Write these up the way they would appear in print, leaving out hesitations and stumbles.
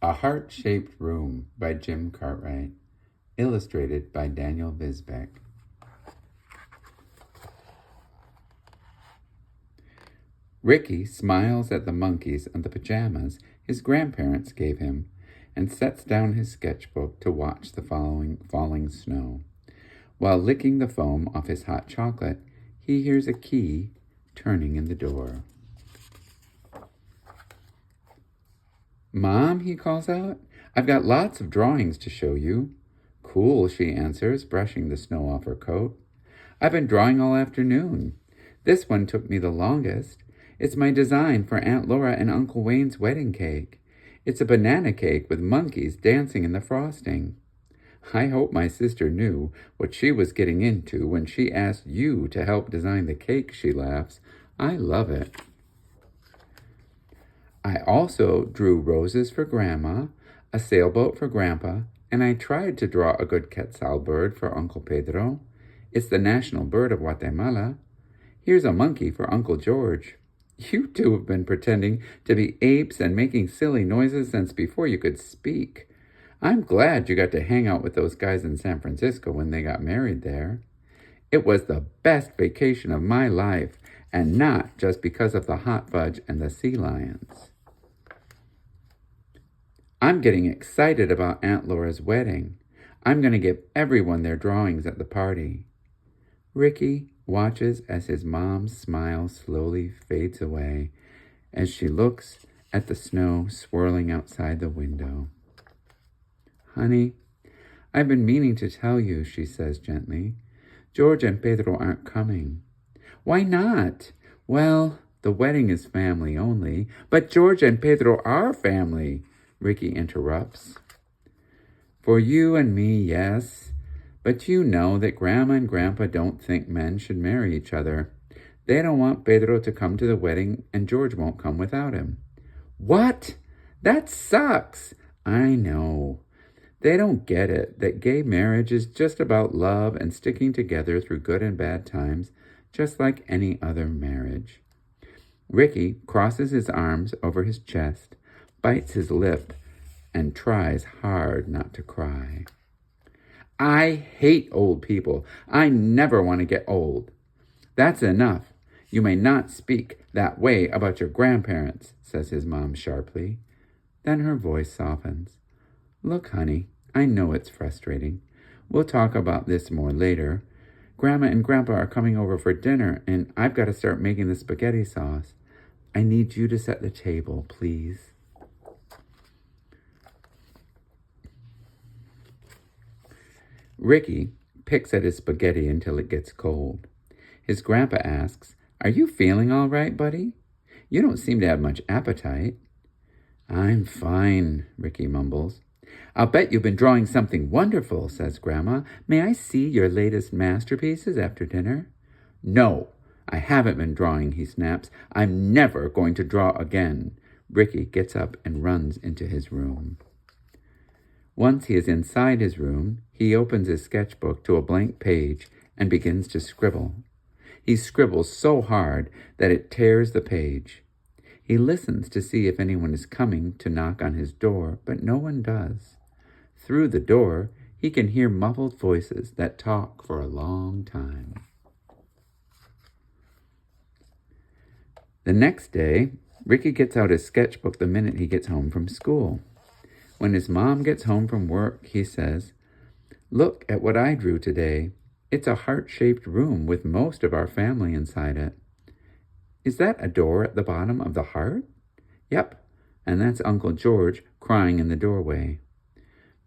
A Heart-Shaped Room by Jim Cartwright. Illustrated by Daniel Visbeck. Ricky smiles at the monkeys and the pajamas his grandparents gave him and sets down his sketchbook to watch the falling snow. While licking the foam off his hot chocolate, he hears a key turning in the door. "Mom," he calls out, "I've got lots of drawings to show you." "Cool," she answers, brushing the snow off her coat. "I've been drawing all afternoon. This one took me the longest. It's my design for Aunt Laura and Uncle Wayne's wedding cake. It's a banana cake with monkeys dancing in the frosting." "I hope my sister knew what she was getting into when she asked you to help design the cake," she laughs. "I love it." "I also drew roses for Grandma, a sailboat for Grandpa, and I tried to draw a good quetzal bird for Uncle Pedro. It's the national bird of Guatemala. Here's a monkey for Uncle George. You two have been pretending to be apes and making silly noises since before you could speak. I'm glad you got to hang out with those guys in San Francisco when they got married there. It was the best vacation of my life, and not just because of the hot fudge and the sea lions. I'm getting excited about Aunt Laura's wedding. I'm going to give everyone their drawings at the party." Ricky watches as his mom's smile slowly fades away as she looks at the snow swirling outside the window. "Honey, I've been meaning to tell you," she says gently. "George and Pedro aren't coming." "Why not?" "Well, the wedding is family only." "But George and Pedro are family," Ricky interrupts. "For you and me, yes. But you know that Grandma and Grandpa don't think men should marry each other. They don't want Pedro to come to the wedding, and George won't come without him." "What? That sucks." "I know. They don't get it, that gay marriage is just about love and sticking together through good and bad times, just like any other marriage." Ricky crosses his arms over his chest, bites his lip, and tries hard not to cry. "I hate old people. I never want to get old." "That's enough. You may not speak that way about your grandparents," says his mom sharply. Then her voice softens. "Look, honey, I know it's frustrating. We'll talk about this more later. Grandma and Grandpa are coming over for dinner, and I've got to start making the spaghetti sauce. I need you to set the table, please." Ricky picks at his spaghetti until it gets cold. His grandpa asks, "Are you feeling all right, buddy? You don't seem to have much appetite." "I'm fine," Ricky mumbles. "I'll bet you've been drawing something wonderful," says Grandma. "May I see your latest masterpieces after dinner?" "No, I haven't been drawing," he snaps. "I'm never going to draw again." Ricky gets up and runs into his room. Once he is inside his room, he opens his sketchbook to a blank page and begins to scribble. He scribbles so hard that it tears the page. He listens to see if anyone is coming to knock on his door, but no one does. Through the door, he can hear muffled voices that talk for a long time. The next day, Ricky gets out his sketchbook the minute he gets home from school. When his mom gets home from work, he says, "Look at what I drew today. It's a heart-shaped room with most of our family inside it." "Is that a door at the bottom of the heart?" "Yep, and that's Uncle George crying in the doorway."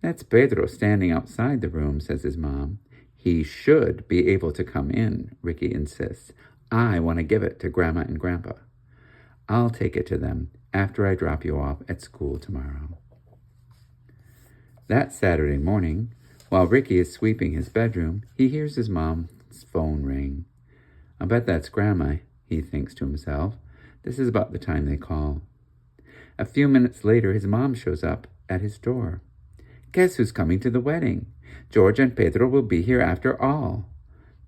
"That's Pedro standing outside the room," says his mom. "He should be able to come in," Ricky insists. "I want to give it to Grandma and Grandpa." "I'll take it to them after I drop you off at school tomorrow." That Saturday morning, while Ricky is sweeping his bedroom, he hears his mom's phone ring. "I bet that's Grandma," he thinks to himself. This is about the time they call. A few minutes later, his mom shows up at his door. "Guess who's coming to the wedding? George and Pedro will be here after all."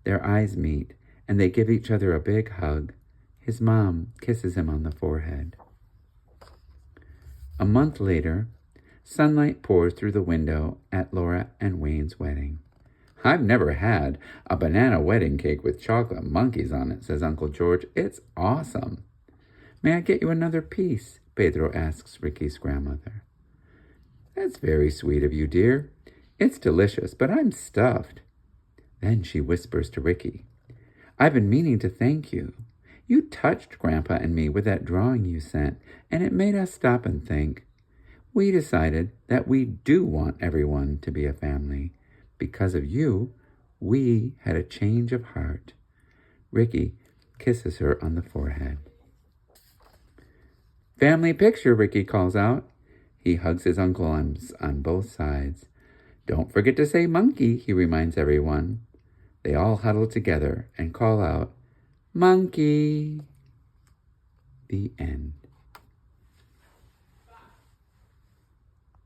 Their eyes meet, and they give each other a big hug. His mom kisses him on the forehead. A month later, Sunlight pours through the window at Laura and Wayne's wedding. I've never had a banana wedding cake with chocolate monkeys on it, says Uncle George. It's awesome. May I get you another piece? Pedro asks Ricky's grandmother. That's very sweet of you, dear. It's delicious, but I'm stuffed. Then she whispers to Ricky, I've been meaning to thank you. You touched Grandpa and me with that drawing you sent, and it made us stop and think. We decided that we do want everyone to be a family. Because of you, we had a change of heart. Ricky kisses her on the forehead. Family picture, Ricky calls out. He hugs his uncle on both sides. Don't forget to say monkey, he reminds everyone. They all huddle together and call out, Monkey! The end.